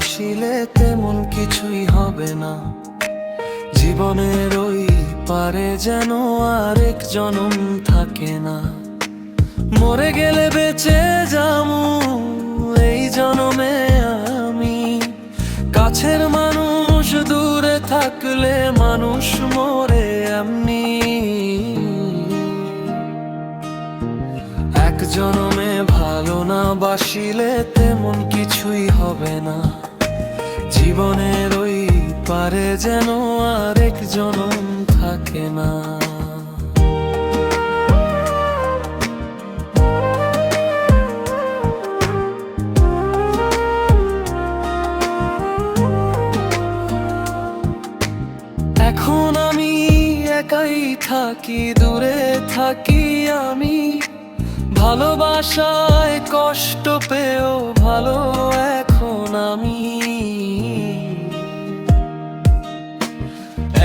বাসিলে তেমন কিছুই হবে না। জীবনের ওই পারে যেন আরেক জনম থাকে না। মরে গেলে বেঁচে যামু এই জনমে আমি। কাছের মানুষ দূরে থাকলে মানুষ মরে এমনি। এক জনমে ভালো না বাসিলে তেমন কিছুই হবে না। জীবনের ওই পারে যেন আরেক জনম থাকে না। এখন আমি একাই থাকি, দূরে থাকি আমি। ভালোবাসায় কষ্ট পেয়েও ভালো এখন আমি।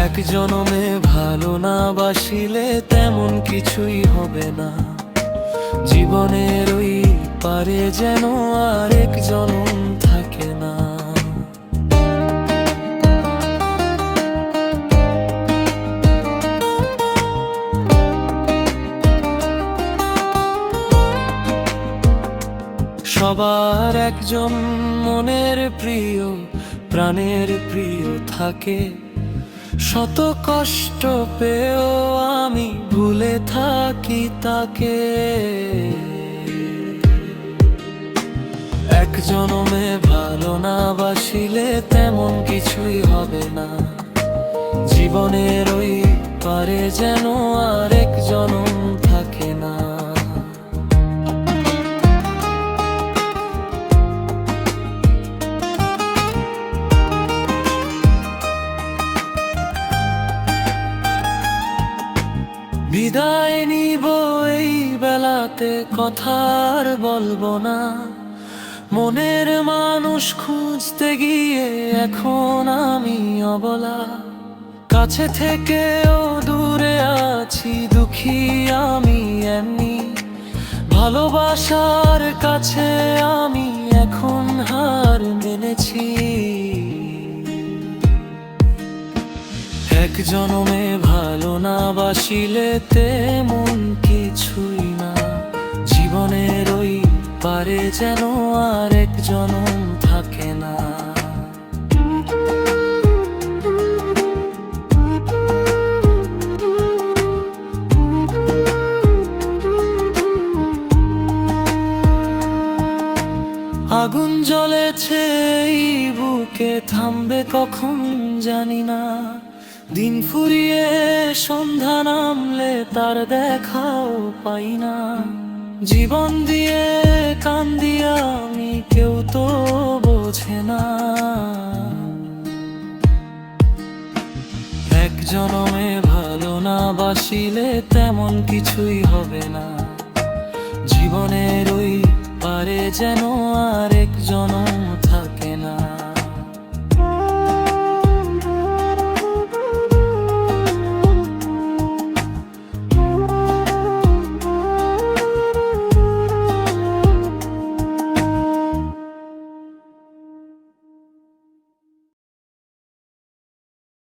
এক জনমে ভালো না বাসিলে তেমন কিছুই হবে না। জীবনের ওই পারে যেন আরেক জনম থাকে না। সবার একজন মনের প্রিয়, প্রাণের প্রিয় থাকে। শত কষ্ট পেয়েও আমি ভুলে থাকি তাকে। এক জনমে ভালো না বাসিলে তেমন কিছুই হবে না। জীবনের ওই পারে যেন আরেক জনম থাকে না। বিদায় নিব এই বেলাতে, কথা আর বলবো না। মনের মানুষ খুঁজতে গিয়ে এখন আমি অবলা। কাছে থেকেও দূরে আছি, দুঃখী আমি এমনি। ভালোবাসার কাছে আমি এখন হার মেনেছি। এক জনমে ভালো না বাসিলে তেমন কিছুই না। জীবনের ওই পারে যেন আরেক জনম থাকে না। আগুন জ্বলেছে এই বুকে, থামবে কখন জানি না। দিন ফুরিয়ে সন্ধ্যা নামলে তার দেখাও পাই না। জীবন দিয়ে কান্দি আমি, কেউ তো বোঝে না। এক জনমে ভালো না বাসিলে তেমন কিছুই হবে না। জীবনের ওই পারে যেন আরেক জনম